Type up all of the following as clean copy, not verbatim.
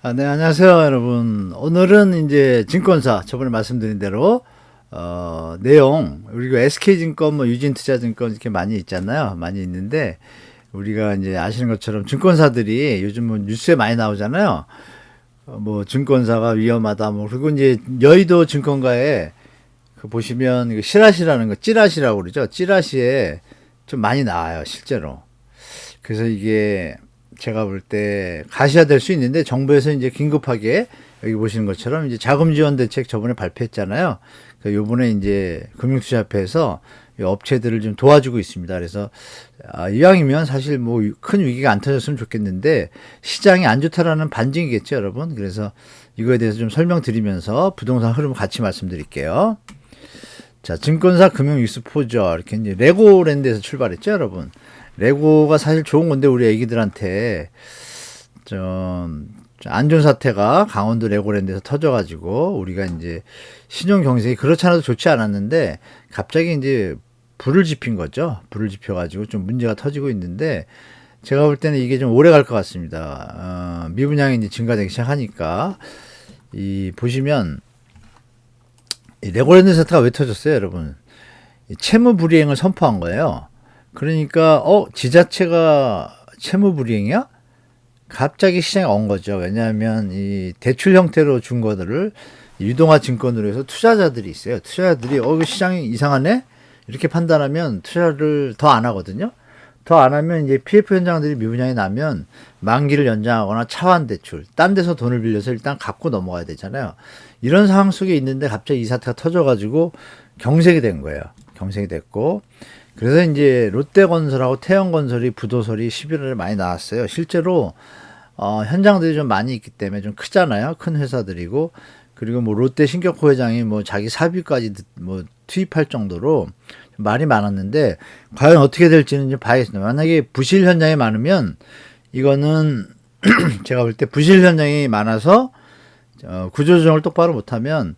네, 안녕하세요, 여러분. 오늘은 이제 증권사, 저번에 말씀드린 대로, 내용, 우리가 SK증권, 뭐, 유진투자증권 이렇게 많이 있잖아요. 많이 있는데, 우리가 이제 아시는 것처럼 증권사들이 요즘 뭐 뉴스에 많이 나오잖아요. 뭐, 증권사가 위험하다, 뭐, 그리고 이제 여의도 증권가에 그 보시면, 이거 시라시라는 거, 찌라시라고 그러죠. 찌라시에 좀 많이 나와요, 실제로. 그래서 이게 제가 볼 때 가시화될 수 있는데 정부에서 이제 긴급하게 여기 보시는 것처럼 이제 자금 지원 대책 저번에 발표했잖아요. 그러니까 요번에 이제 금융투자협회에서 이 업체들을 좀 도와주고 있습니다. 그래서 이왕이면 사실 뭐 큰 위기가 안 터졌으면 좋겠는데 시장이 안 좋다라는 반증이겠죠, 여러분. 그래서 이거에 대해서 좀 설명드리면서 부동산 흐름 같이 말씀드릴게요. 자, 증권사 금융 뉴스포죠. 이렇게 이제 레고랜드에서 출발했죠, 여러분. 레고가 사실 좋은 건데 우리 애기들한테 좀 안 좋은 사태가 강원도 레고랜드에서 터져가지고 우리가 이제 신용 경색이 그렇지 않아도 좋지 않았는데 갑자기 이제 불을 지핀 거죠. 불을 지펴가지고 좀 문제가 터지고 있는데 제가 볼 때는 이게 좀 오래 갈 것 같습니다. 미분양이 이제 증가되기 시작하니까 이 보시면 이 레고랜드 사태가 왜 터졌어요, 여러분? 이 채무 불이행을 선포한 거예요. 그러니까 지자체가 채무 불이행이야? 갑자기 시장에 온 거죠. 왜냐하면 이 대출 형태로 준 거들을 유동화 증권으로 해서 투자자들이 있어요. 투자자들이 이거 시장이 이상하네? 이렇게 판단하면 투자를 더 안 하거든요. 더 안 하면 이제 PF 현장들이 미분양이 나면 만기를 연장하거나 차환 대출, 딴 데서 돈을 빌려서 일단 갚고 넘어가야 되잖아요. 이런 상황 속에 있는데 갑자기 이 사태가 터져가지고 경색이 된 거예요. 경색이 됐고 그래서 이제 롯데건설하고 태영건설이 부도설이 11월에 많이 나왔어요. 실제로 현장들이 좀 많이 있기 때문에 좀 크잖아요. 큰 회사들이고 그리고 뭐 롯데 신격호 회장이 뭐 자기 사비까지 뭐 투입할 정도로 말이 많았는데 과연 어떻게 될지는 좀 봐야겠습니다. 만약에 부실 현장이 많으면 이거는 제가 볼 때 부실 현장이 많아서 구조조정을 똑바로 못하면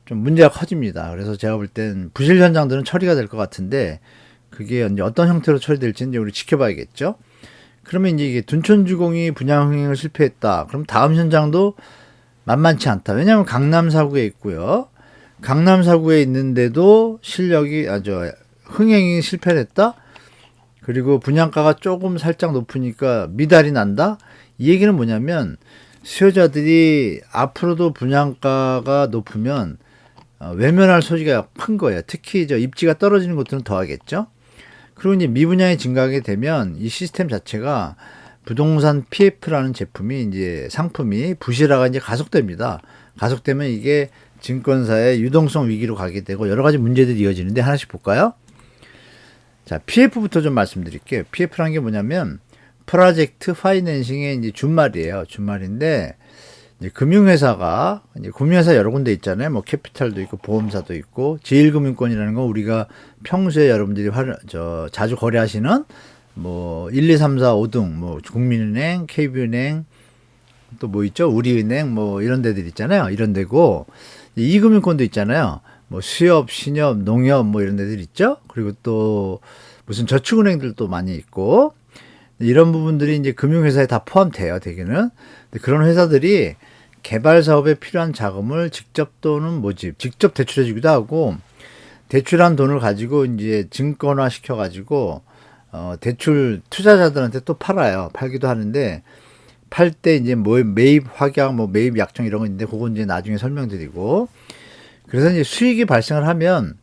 좀 문제가 커집니다. 그래서 제가 볼 땐 부실 현장들은 처리가 될 것 같은데 그게 이제 어떤 형태로 처리될지는 우리 지켜봐야겠죠. 그러면 이제 이게 둔촌주공이 분양 흥행을 실패했다. 그럼 다음 현장도 만만치 않다. 왜냐하면 강남 사구에 있고요. 강남 사구에 있는데도 실력이 아주 흥행이 실패를 했다. 그리고 분양가가 조금 살짝 높으니까 미달이 난다. 이 얘기는 뭐냐면 수요자들이 앞으로도 분양가가 높으면 외면할 소지가 큰 거예요. 특히 저 입지가 떨어지는 곳들은 더 하겠죠. 그리고 이제 미분양이 증가하게 되면 이 시스템 자체가 부동산 PF라는 제품이 이제 상품이 부실화가 이제 가속됩니다. 가속되면 이게 증권사의 유동성 위기로 가게 되고 여러 가지 문제들이 이어지는데 하나씩 볼까요? 자, PF부터 좀 말씀드릴게요. PF라는 게 뭐냐면 프로젝트 파이낸싱의 이제 준말이에요. 준말인데 이제 금융회사가 이제 금융회사 여러 군데 있잖아요. 뭐 캐피탈도 있고 보험사도 있고 제1금융권이라는 건 우리가 평소에 여러분들이 자주 거래하시는 뭐 1, 2, 3, 4, 5등 뭐 국민은행, KB은행 또 뭐 있죠? 우리은행 뭐 이런 데들 있잖아요. 이런 데고 이금융권도 있잖아요. 뭐 수협, 신협, 농협 뭐 이런 데들 있죠. 그리고 또 무슨 저축은행들도 많이 있고 이런 부분들이 이제 금융회사에 다 포함돼요. 대개는 그런 회사들이 개발 사업에 필요한 자금을 직접 또는 모집, 직접 대출해 주기도 하고 대출한 돈을 가지고 이제 증권화 시켜 가지고 대출 투자자들한테 또 팔아요. 팔기도 하는데 팔 때 이제 뭐 매입 확약, 뭐 매입 약정 이런 거 있는데 그건 이제 나중에 설명드리고 그래서 이제 수익이 발생을 하면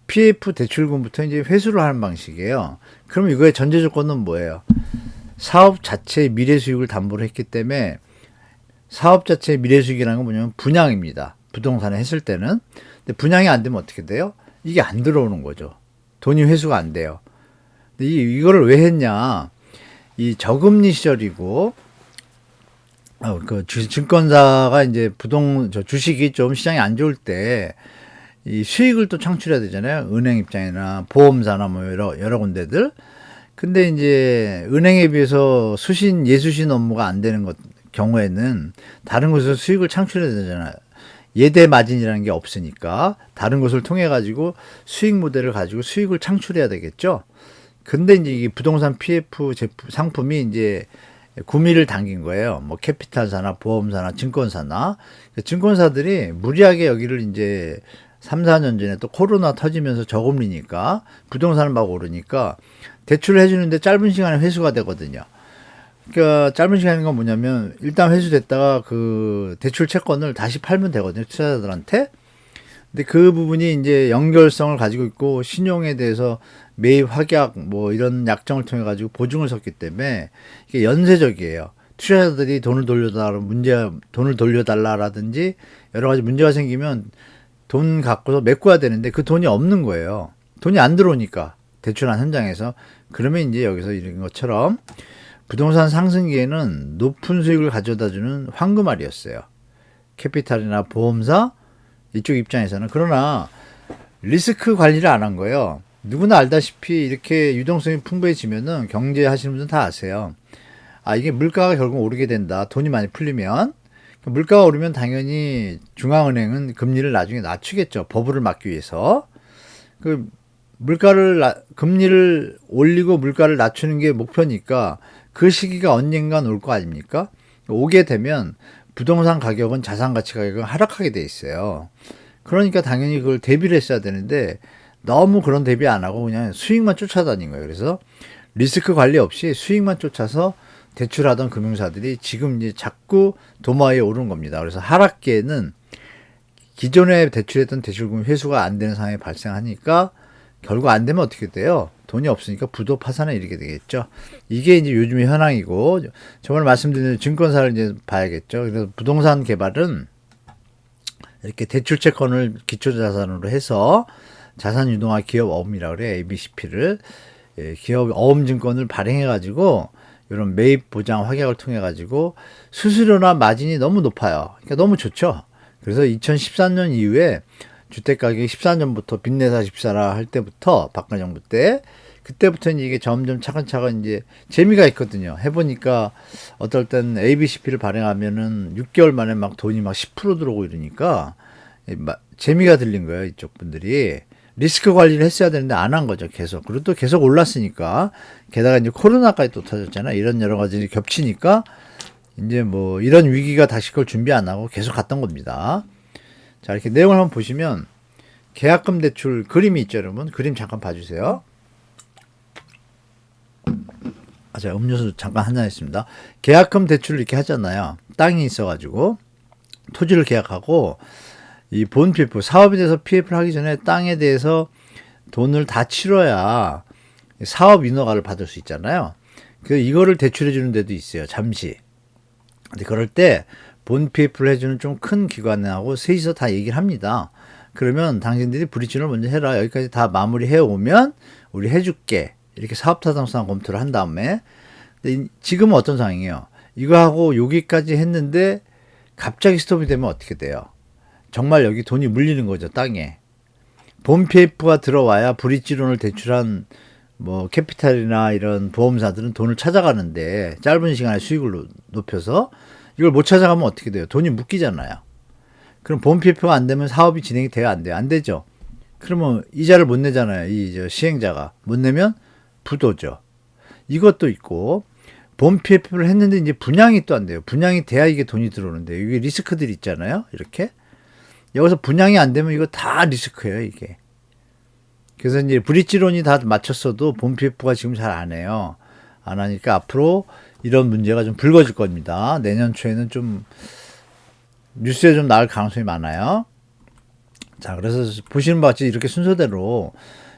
PF 대출금부터 이제 회수를 하는 방식이에요. 그럼 이거의 전제 조건은 뭐예요? 사업 자체의 미래 수익을 담보로 했기 때문에 사업 자체의 미래 수익이라는 건 뭐냐면 분양입니다. 부동산을 했을 때는. 근데 분양이 안 되면 어떻게 돼요? 이게 안 들어오는 거죠. 돈이 회수가 안 돼요. 근데 이거를 왜 했냐? 이 저금리 시절이고 그 증권사가 이제 주식이 좀 시장이 안 좋을 때 이 수익을 또 창출해야 되잖아요. 은행 입장이나 보험사나 뭐 여러 군데들. 근데 이제 은행에 비해서 예수신 업무가 안 되는 경우에는 다른 곳에서 수익을 창출해야 되잖아요. 예대 마진이라는 게 없으니까 다른 곳을 통해 가지고 수익 모델을 가지고 수익을 창출해야 되겠죠. 근데 이제 이 부동산 PF 상품이 이제 구미를 당긴 거예요. 뭐 캐피탈사나 보험사나 증권사나. 증권사들이 무리하게 여기를 이제 3, 4년 전에 또 코로나 터지면서 저금리니까 부동산을 막 오르니까 대출을 해주는데 짧은 시간에 회수가 되거든요. 그러니까 짧은 시간인 건 뭐냐면 일단 회수됐다가 그 대출 채권을 다시 팔면 되거든요. 투자자들한테. 근데 그 부분이 이제 연결성을 가지고 있고 신용에 대해서 매입 확약 뭐 이런 약정을 통해 가지고 보증을 섰기 때문에 이게 연쇄적이에요. 투자자들이 돈을 돌려달라라든지 여러 가지 문제가 생기면 돈 갖고서 메꿔야 되는데 그 돈이 없는 거예요. 돈이 안 들어오니까 대출한 현장에서. 그러면 이제 여기서 이런 것처럼 부동산 상승기에는 높은 수익을 가져다주는 황금알이었어요. 캐피탈이나 보험사 이쪽 입장에서는. 그러나 리스크 관리를 안 한 거예요. 누구나 알다시피 이렇게 유동성이 풍부해지면은 경제 하시는 분들은 다 아세요. 아, 이게 물가가 결국 오르게 된다. 돈이 많이 풀리면. 물가가 오르면 당연히 중앙은행은 금리를 나중에 낮추겠죠. 버블을 막기 위해서. 그 금리를 올리고 물가를 낮추는 게 목표니까 그 시기가 언젠간 올 거 아닙니까? 오게 되면 부동산 가격은 자산 가치 가격은 하락하게 돼 있어요. 그러니까 당연히 그걸 대비를 했어야 되는데 너무 그런 대비 안 하고 그냥 수익만 쫓아다닌 거예요. 그래서 리스크 관리 없이 수익만 쫓아서 대출하던 금융사들이 지금 이제 자꾸 도마 위에 오른 겁니다. 그래서 하락기에는 기존에 대출했던 대출금 회수가 안 되는 상황이 발생하니까 결국 안 되면 어떻게 돼요? 돈이 없으니까 부도 파산에 이르게 되겠죠. 이게 이제 요즘의 현황이고, 저번에 말씀드린 증권사를 이제 봐야겠죠. 그래서 부동산 개발은 이렇게 대출 채권을 기초자산으로 해서 자산 유동화 기업 어음이라고 그래요. ABCP를. 기업 어음증권을 발행해가지고 이런 매입 보장 확약을 통해가지고 수수료나 마진이 너무 높아요. 그러니까 너무 좋죠. 그래서 2013년 이후에 주택가격이 14년부터 빚내사 집사라 할 때부터 박근혜 정부 때 그때부터 이게 점점 차근차근 이제 재미가 있거든요. 해보니까 어떨 땐 ABCP를 발행하면은 6개월 만에 막 돈이 막 10% 들어오고 이러니까 재미가 들린 거예요. 이쪽 분들이. 리스크 관리를 했어야 되는데 안 한 거죠. 계속. 그리고 또 계속 올랐으니까. 게다가 이제 코로나까지 또 터졌잖아요. 이런 여러 가지 겹치니까 이제 뭐 이런 위기가 다시 걸 준비 안 하고 계속 갔던 겁니다. 자, 이렇게 내용을 한번 보시면 계약금 대출 그림이 있죠, 여러분. 그림 잠깐 봐주세요. 자, 음료수 잠깐 한잔 했습니다. 계약금 대출을 이렇게 하잖아요. 땅이 있어가지고 토지를 계약하고 이 본 PF, 사업에 대해서 PF를 하기 전에 땅에 대해서 돈을 다 치러야 사업 인허가를 받을 수 있잖아요. 그래서 이거를 대출해 주는 데도 있어요. 잠시. 근데 그럴 때 본 PF를 해주는 좀 큰 기관하고 셋이서 다 얘기를 합니다. 그러면 당신들이 브릿지를 먼저 해라. 여기까지 다 마무리해 오면 우리 해줄게. 이렇게 사업타당성 검토를 한 다음에. 근데 지금은 어떤 상황이에요? 이거 하고 여기까지 했는데 갑자기 스톱이 되면 어떻게 돼요? 정말 여기 돈이 물리는 거죠, 땅에. 본 PF가 들어와야 브릿지론을 대출한 뭐 캐피탈이나 이런 보험사들은 돈을 찾아가는데 짧은 시간에 수익을 높여서 이걸 못 찾아가면 어떻게 돼요? 돈이 묶이잖아요. 그럼 본 PF가 안 되면 사업이 진행이 돼요? 안 돼요? 안 되죠. 그러면 이자를 못 내잖아요. 이 시행자가. 못 내면 부도죠. 이것도 있고 본 PF를 했는데 이제 분양이 또 안 돼요. 분양이 돼야 이게 돈이 들어오는데 이게 리스크들이 있잖아요. 이렇게. 여기서 분양이 안 되면 이거 다 리스크예요, 이게. 그래서 이제 브릿지론이 다 맞췄어도 본 PF가 지금 잘 안 해요. 안 하니까 앞으로 이런 문제가 좀 불거질 겁니다. 내년 초에는 좀 뉴스에 좀 나올 가능성이 많아요. 자, 그래서 보시는 바와 같이 이렇게 순서대로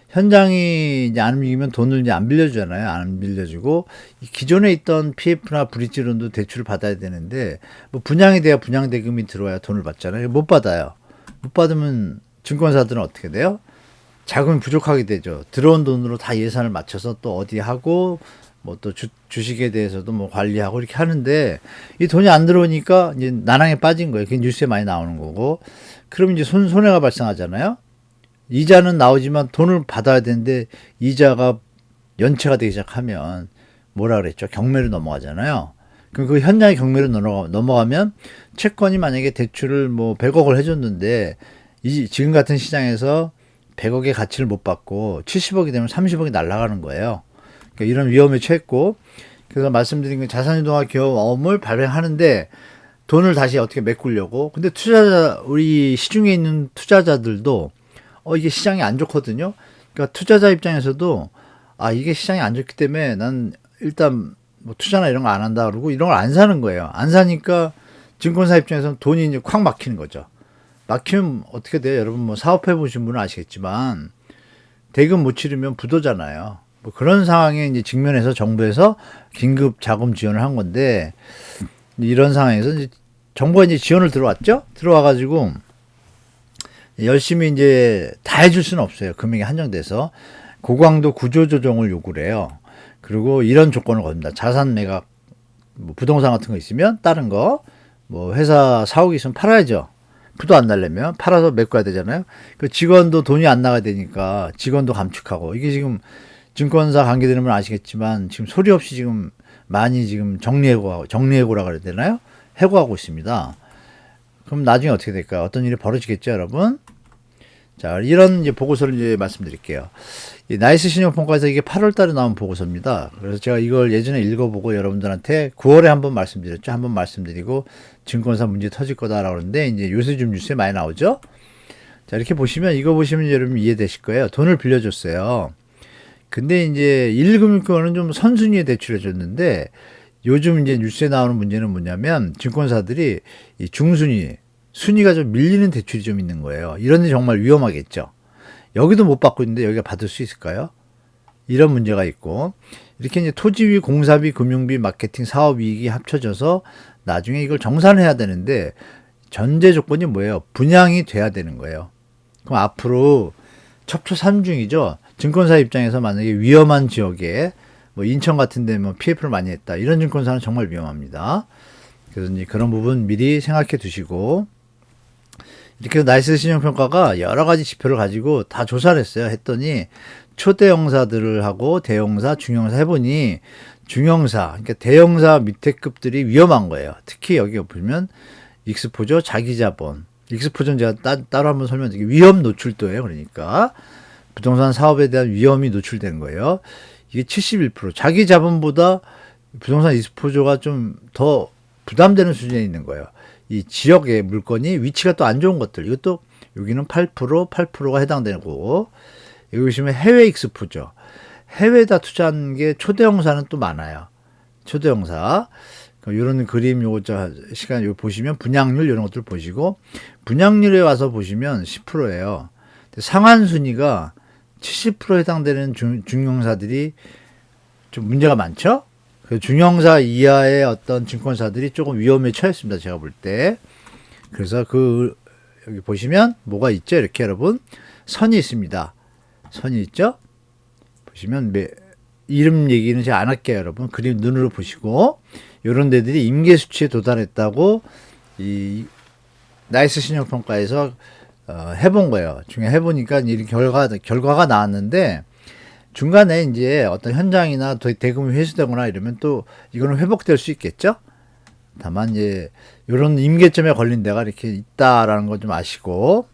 현장이 이제 안 움직이면 돈을 이제 안 빌려주잖아요. 안 빌려주고 기존에 있던 PF나 브릿지론도 대출을 받아야 되는데 뭐 분양이 돼야 분양 대금이 들어와야 돈을 받잖아요. 못 받아요. 못 받으면 증권사들은 어떻게 돼요? 자금이 부족하게 되죠. 들어온 돈으로 다 예산을 맞춰서 또 어디 하고 뭐 또 주식에 대해서도 뭐 관리하고 이렇게 하는데 이 돈이 안 들어오니까 이제 난항에 빠진 거예요. 그게 뉴스에 많이 나오는 거고. 그러면 이제 손해가 발생하잖아요. 이자는 나오지만 돈을 받아야 되는데 이자가 연체가 되기 시작하면 뭐라 그랬죠? 경매로 넘어가잖아요. 그럼 그 현장의 경매로 넘어가면 채권이 만약에 대출을 뭐 100억을 해줬는데 지금 같은 시장에서 100억의 가치를 못 받고 70억이 되면 30억이 날아가는 거예요. 그러니까 이런 위험에 처했고 그래서 말씀드린 그 자산유동화 경험을 발행하는데 돈을 다시 어떻게 메꾸려고. 근데 우리 시중에 있는 투자자들도 이게 시장이 안 좋거든요. 그러니까 투자자 입장에서도 이게 시장이 안 좋기 때문에 난 일단 뭐 투자나 이런 거 안 한다 그러고 이런 걸 안 사는 거예요. 안 사니까 증권사 입장에서는 돈이 이제 콱 막히는 거죠. 막히면 어떻게 돼요? 여러분 뭐 사업해 보신 분은 아시겠지만 대금 못 치르면 부도잖아요. 뭐 그런 상황에 이제 직면해서 정부에서 긴급 자금 지원을 한 건데, 이런 상황에서 이제 정부가 이제 지원을 들어왔죠? 들어와가지고 열심히 이제 다 해줄 수는 없어요. 금액이 한정돼서. 고강도 구조조정을 요구를 해요. 그리고 이런 조건을 겁니다. 자산 매각, 뭐 부동산 같은 거 있으면 다른 거, 뭐 회사 사옥이 있으면 팔아야죠. 부도 안 날려면 팔아서 메꿔야 되잖아요. 그 직원도 돈이 안 나가야 되니까 직원도 감축하고, 이게 지금 증권사 관계되는 분 아시겠지만 지금 소리 없이 지금 많이 지금 정리해고라 그래야 되나요? 해고하고 있습니다. 그럼 나중에 어떻게 될까요? 어떤 일이 벌어지겠죠, 여러분? 자, 이런 이제 보고서를 이제 말씀드릴게요. 이 나이스 신용평가에서 이게 8월 달에 나온 보고서입니다. 그래서 제가 이걸 예전에 읽어보고 여러분들한테 9월에 한번 말씀드렸죠. 한번 말씀드리고 증권사 문제 터질 거다라고 그러는데, 이제 요새 좀 뉴스에 많이 나오죠. 자, 이렇게 보시면, 이거 보시면 여러분 이해되실 거예요. 돈을 빌려줬어요. 근데 이제 1금융권은 좀 선순위에 대출해줬는데, 요즘 이제 뉴스에 나오는 문제는 뭐냐면 증권사들이 이 중순위, 순위가 좀 밀리는 대출이 좀 있는 거예요. 이런 데 정말 위험하겠죠. 여기도 못 받고 있는데 여기가 받을 수 있을까요? 이런 문제가 있고, 이렇게 이제 토지비, 공사비, 금융비, 마케팅, 사업이익이 합쳐져서 나중에 이걸 정산해야 되는데, 전제 조건이 뭐예요? 분양이 돼야 되는 거예요. 그럼 앞으로 첩초산중이죠. 증권사 입장에서 만약에 위험한 지역에 뭐 인천 같은 데 뭐 PF를 많이 했다, 이런 증권사는 정말 위험합니다. 그래서 이제 그런 부분 미리 생각해 두시고, 이렇게 나이스 신용평가가 여러 가지 지표를 가지고 다 조사를 했어요. 했더니 초대형사들을 하고 대형사, 중형사 해보니, 중형사, 그러니까 대형사 밑에 급들이 위험한 거예요. 특히 여기 보시면 익스포저, 자기자본, 익스포저는 제가 따로 한번 설명드릴게요. 위험 노출도예요. 그러니까 부동산 사업에 대한 위험이 노출된 거예요. 이게 71%, 자기 자본보다 부동산 익스포저가 좀 더 부담되는 수준에 있는 거예요. 이 지역의 물건이 위치가 또 안 좋은 것들, 이것도 여기는 8%가 해당되는 거고, 여기 보시면 해외 익스포저, 해외에다 투자한 게 초대형사는 또 많아요. 초대형사. 이런 그림 요거 시간 요 보시면 분양률 이런 것들 보시고, 분양률에 와서 보시면 10%예요. 상한 순위가 70% 해당되는 중형사들이 좀 문제가 많죠? 그 중형사 이하의 어떤 증권사들이 조금 위험에 처했습니다. 제가 볼 때. 그래서 여기 보시면 뭐가 있죠? 이렇게 여러분 선이 있습니다. 선이 있죠? 보시면 이름 얘기는 제가 안 할게요. 여러분 그림 눈으로 보시고, 이런 데들이 임계 수치에 도달했다고 이 나이스 신용평가에서 해본 거예요. 중에 해보니까 이런 결과가 나왔는데, 중간에 이제 어떤 현장이나 대금이 회수되거나 이러면 또 이거는 회복될 수 있겠죠? 다만 이제 이런 임계점에 걸린 데가 이렇게 있다라는 거 좀 아시고.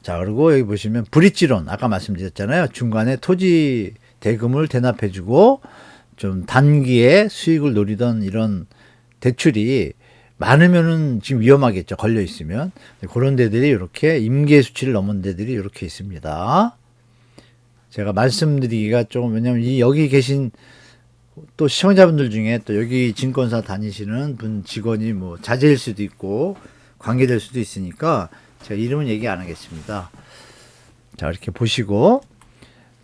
자, 그리고 여기 보시면 브릿지론, 아까 말씀드렸잖아요. 중간에 토지 대금을 대납해주고 좀 단기에 수익을 노리던 이런 대출이 많으면은 지금 위험하겠죠. 걸려 있으면. 그런 데들이 이렇게 임계 수치를 넘은 데들이 이렇게 있습니다. 제가 말씀드리기가 조금, 왜냐면 여기 계신 또 시청자분들 중에 또 여기 증권사 다니시는 분 직원이 뭐 자제일 수도 있고 관계될 수도 있으니까 제가 이름은 얘기 안 하겠습니다. 자, 이렇게 보시고,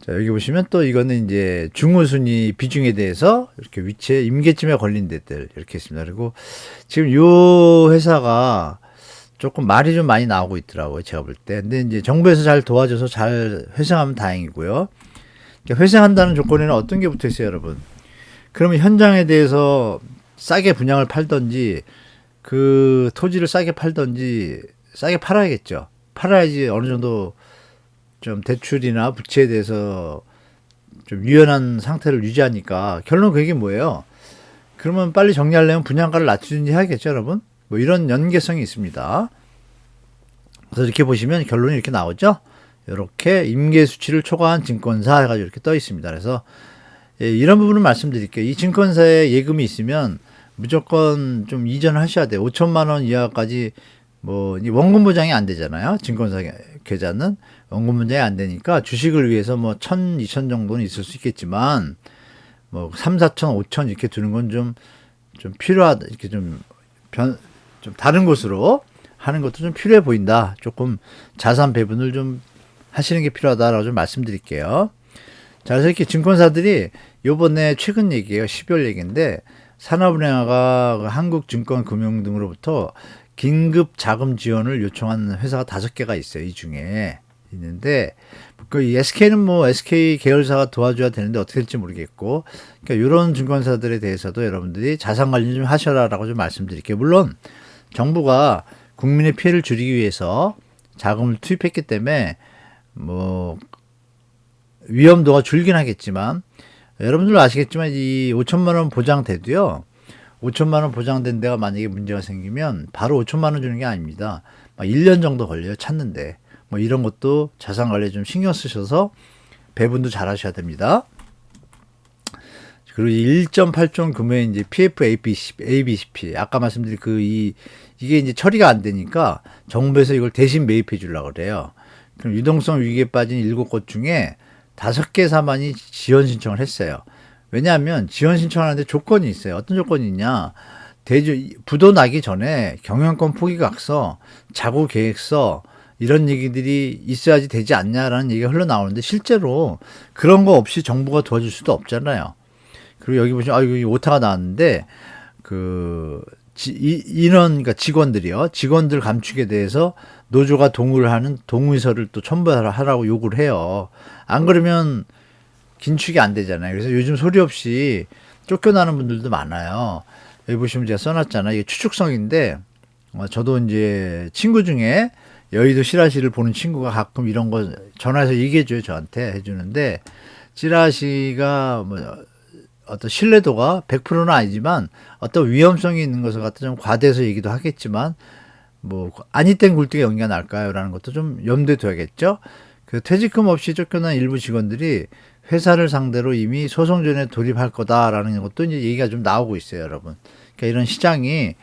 자, 여기 보시면 또 이거는 이제 중우순위 비중에 대해서 이렇게 위치에 임계점에 걸린 데들 이렇게 있습니다. 그리고 지금 요 회사가 조금 말이 좀 많이 나오고 있더라고요. 제가 볼 때. 근데 이제 정부에서 잘 도와줘서 잘 회생하면 다행이고요. 회생한다는 조건에는 어떤 게 붙어 있어요, 여러분? 그러면 현장에 대해서 싸게 분양을 팔던지, 그 토지를 싸게 팔던지, 싸게 팔아야겠죠. 팔아야지 어느 정도 좀 대출이나 부채에 대해서 좀 유연한 상태를 유지하니까. 결론은 그게 뭐예요? 그러면 빨리 정리하려면 분양가를 낮추든지 해야겠죠, 여러분? 뭐 이런 연계성이 있습니다. 그래서 이렇게 보시면 결론이 이렇게 나오죠. 이렇게 임계 수치를 초과한 증권사 해가지고 이렇게 떠 있습니다. 그래서 예, 이런 부분을 말씀드릴게요. 이 증권사에 예금이 있으면 무조건 좀 이전하셔야 돼요. 5천만 원 이하까지 뭐 원금 보장이 안 되잖아요. 증권사 계좌는 원금 보장이 안 되니까 주식을 위해서 뭐 1,000, 2천 정도는 있을 수 있겠지만 뭐 3, 4천, 5천 이렇게 두는 건 좀 필요하다. 이렇게 좀 다른 곳으로 하는 것도 좀 필요해 보인다. 조금 자산 배분을 좀 하시는 게 필요하다라고 좀 말씀드릴게요. 자, 그래서 이렇게 증권사들이 요번에 최근 얘기예요. 12월 얘기인데 산업은행화가 한국증권금융 등으로부터 긴급 자금 지원을 요청한 회사가 5개가 있어요. 이 중에 있는데 그 SK는 뭐 SK 계열사가 도와줘야 되는데 어떻게 될지 모르겠고, 그러니까 이런 증권사들에 대해서도 여러분들이 자산 관리 좀 하셔라라고 좀 말씀드릴게요. 물론 정부가 국민의 피해를 줄이기 위해서 자금을 투입했기 때문에 뭐 위험도가 줄긴 하겠지만 여러분들 아시겠지만 이 5천만 원 보장돼도요. 5천만 원 보장된 데가 만약에 문제가 생기면 바로 5천만 원 주는 게 아닙니다. 막 1년 정도 걸려요. 찾는데. 뭐 이런 것도 자산 관리에 좀 신경 쓰셔서 배분도 잘 하셔야 됩니다. 그리고 1.8조 금액의 이제 PF ABCP 아까 말씀드린 이게 이제 처리가 안 되니까 정부에서 이걸 대신 매입해 주려고 그래요. 그럼 유동성 위기에 빠진 7곳 중에 5개사만이 지원 신청을 했어요. 왜냐하면 지원 신청하는데 조건이 있어요. 어떤 조건이 있냐? 부도 나기 전에 경영권 포기각서, 자구 계획서 이런 얘기들이 있어야지 되지 않냐라는 얘기가 흘러나오는데 실제로 그런 거 없이 정부가 도와줄 수도 없잖아요. 그리고 여기 보시면 여기 오타가 나왔는데 그러니까 직원들 감축에 대해서 노조가 동의를 하는 동의서를 또 첨부하라고 요구를 해요. 안 그러면 긴축이 안 되잖아요. 그래서 요즘 소리 없이 쫓겨나는 분들도 많아요. 여기 보시면 제가 써놨잖아요. 이게 추측성인데 저도 이제 친구 중에 여의도 찌라시를 보는 친구가 가끔 이런 거 전화해서 얘기해줘요. 저한테 해주는데 찌라시가 뭐 어떤 신뢰도가 100%는 아니지만 어떤 위험성이 있는 것을 갖다 좀 과대해서 얘기도 하겠지만 뭐 아니 땐 굴뚝에 연기가 날까요? 라는 것도 좀 염두에 둬야겠죠. 그 퇴직금 없이 쫓겨난 일부 직원들이 회사를 상대로 이미 소송전에 돌입할 거다라는 것도 이제 얘기가 좀 나오고 있어요, 여러분. 그러니까 이런 시장이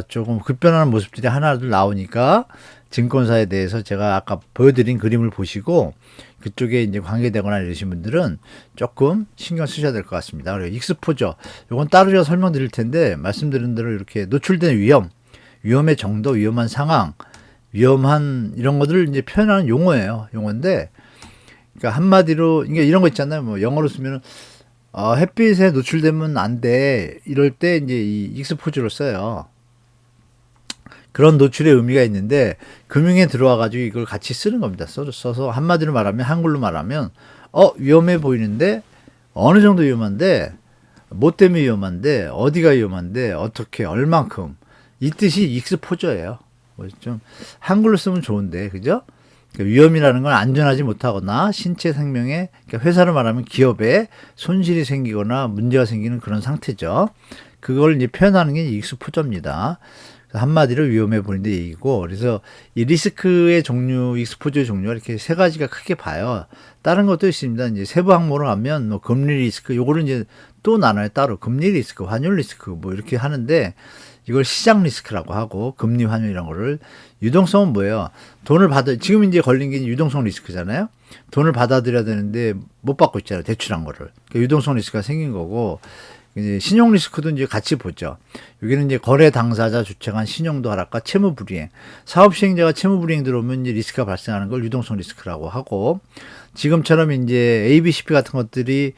조금 급변하는 모습들이 하나둘 나오니까 증권사에 대해서 제가 아까 보여드린 그림을 보시고 그쪽에 이제 관계되거나 이러신 분들은 조금 신경 쓰셔야 될 것 같습니다. 그리고 익스포저, 요건 따로 설명드릴 텐데 말씀드린 대로 이렇게 노출된 위험의 정도, 위험한 상황, 위험한 이런 것들을 이제 표현하는 용어인데, 그러니까 한마디로 그러니까 이런 거 있잖아요. 뭐 영어로 쓰면은 햇빛에 노출되면 안 돼. 이럴 때 이제 이 익스포즈를 써요. 그런 노출의 의미가 있는데 금융에 들어와 가지고 이걸 같이 쓰는 겁니다. 써서 한마디로 말하면 한글로 말하면 위험해 보이는데 어느 정도 위험한데 뭐 때문에 위험한데 어디가 위험한데 어떻게 얼만큼 이 뜻이 익스포저예요. 뭐 좀 한글로 쓰면 좋은데 그죠? 그러니까 위험이라는 건 안전하지 못하거나 신체 생명에 그러니까 회사로 말하면 기업에 손실이 생기거나 문제가 생기는 그런 상태죠. 그걸 이제 표현하는 게 익스포저입니다. 한마디로 위험해 보이는데 얘기고, 그래서 이 리스크의 종류, 익스포저의 종류가 이렇게 세 가지가 크게 봐요. 다른 것도 있습니다. 이제 세부 항목으로 가면 뭐 금리 리스크, 요거를 이제 또 나눠요. 따로 금리 리스크, 환율 리스크 뭐 이렇게 하는데 이걸 시장 리스크라고 하고 금리 환율 이런 거를 유동성은 뭐예요? 지금 이제 걸린 게 유동성 리스크잖아요. 돈을 받아들여야 되는데 못 받고 있잖아요. 대출한 거를. 그러니까 유동성 리스크가 생긴 거고. 이제 신용 리스크도 이제 같이 보죠. 여기는 이제 거래 당사자 주체간 신용도 하락과 채무 불이행. 사업 시행자가 채무 불이행 들어오면 이제 리스크가 발생하는 걸 유동성 리스크라고 하고, 지금처럼 이제 ABCP 같은 것들이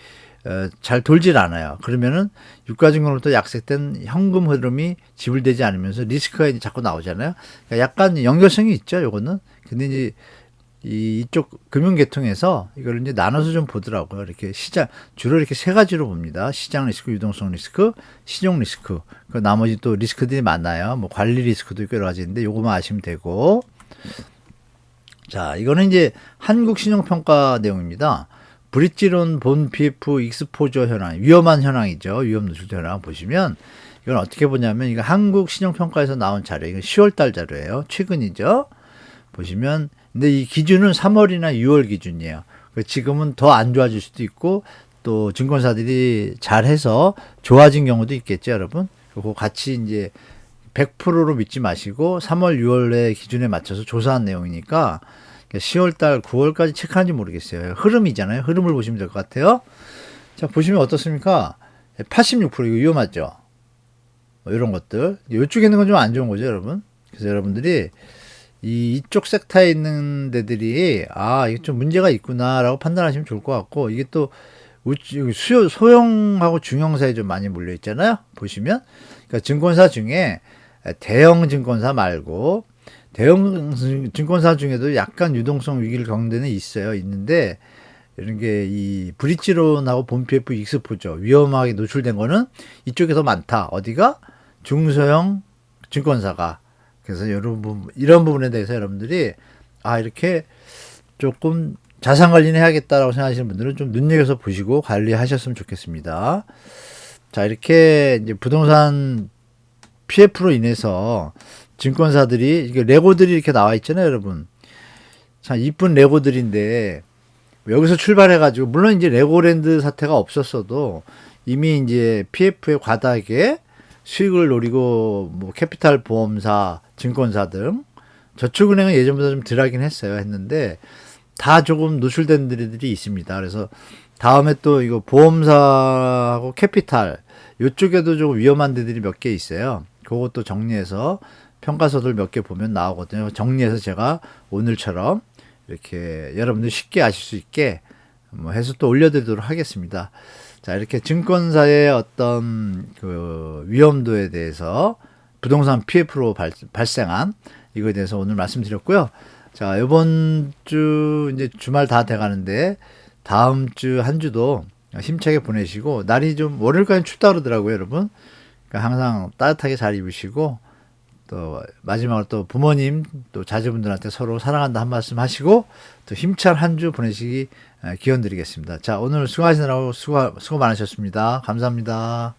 잘 돌질 않아요. 그러면은 유가증권으로부터 약색된 현금 흐름이 지불되지 않으면서 리스크가 이제 자꾸 나오잖아요. 그러니까 약간 연결성이 있죠, 요거는. 근데 이제 이쪽 금융계통에서 이걸 이제 나눠서 좀 보더라고요. 이렇게 주로 이렇게 세 가지로 봅니다. 시장 리스크, 유동성 리스크, 신용 리스크. 그 나머지 또 리스크들이 많아요. 뭐 관리 리스크도 있고 여러 가지 있는데 요거만 아시면 되고. 자, 이거는 이제 한국 신용평가 내용입니다. 브릿지론 본 PF 익스포저 현황, 위험한 현황이죠. 위험 노출 현황 보시면 이건 어떻게 보냐면 이거 한국 신용평가에서 나온 자료, 이거 10월달 자료예요. 최근이죠. 보시면 근데 이 기준은 3월이나 6월 기준이에요. 지금은 더 안 좋아질 수도 있고 또 증권사들이 잘해서 좋아진 경우도 있겠죠, 여러분. 그거 같이 이제 100%로 믿지 마시고 3월, 6월의 기준에 맞춰서 조사한 내용이니까 10월달, 9월까지 체크하는지 모르겠어요. 흐름이잖아요. 흐름을 보시면 될 것 같아요. 자, 보시면 어떻습니까? 86% 이거 위험하죠? 이런 것들. 이쪽에 있는 건 좀 안 좋은 거죠, 여러분. 그래서 여러분들이 이쪽 섹터에 있는 데들이 이게 좀 문제가 있구나라고 판단하시면 좋을 것 같고, 이게 또 소형하고 중형사에 좀 많이 몰려 있잖아요. 보시면. 그러니까 증권사 중에 대형 증권사 말고 대형 증권사 중에도 약간 유동성 위기를 겪는 데는 있는데 이런 게 이 브릿지론하고 본PF 익스포죠. 위험하게 노출된 거는 이쪽에 더 많다. 어디가? 중소형 증권사가. 그래서 이런 부분에 대해서 여러분들이 이렇게 조금 자산 관리는 해야겠다라고 생각하시는 분들은 좀 눈여겨서 보시고 관리하셨으면 좋겠습니다. 자, 이렇게 이제 부동산 PF로 인해서 증권사들이 이게 레고들이 이렇게 나와 있잖아요, 여러분. 참 이쁜 레고들인데 여기서 출발해가지고 물론 이제 레고랜드 사태가 없었어도 이미 이제 PF의 과다하게 수익을 노리고 뭐 캐피탈 보험사, 증권사 등 저축은행은 예전보다 좀 덜하긴 했는데 다 조금 노출된 데들이 있습니다. 그래서 다음에 또 이거 보험사하고 캐피탈 이쪽에도 좀 위험한 데들이 몇 개 있어요. 그것도 정리해서 평가서들 몇 개 보면 나오거든요. 정리해서 제가 오늘처럼 이렇게 여러분들 쉽게 아실 수 있게 뭐 해서 또 올려드리도록 하겠습니다. 자, 이렇게 증권사의 어떤 그 위험도에 대해서 부동산 PF로 발생한 이거에 대해서 오늘 말씀드렸고요. 자, 이번 주 이제 주말 다 돼가는데 다음 주 한 주도 힘차게 보내시고 날이 좀 월요일까지 춥다 그러더라고요, 여러분. 그러니까 항상 따뜻하게 잘 입으시고 또 마지막으로 또 부모님 또 자제분들한테 서로 사랑한다 한 말씀 하시고 또 힘찬 한 주 보내시기 기원 드리겠습니다. 자, 오늘 수고하시느라고 수고 많으셨습니다. 감사합니다.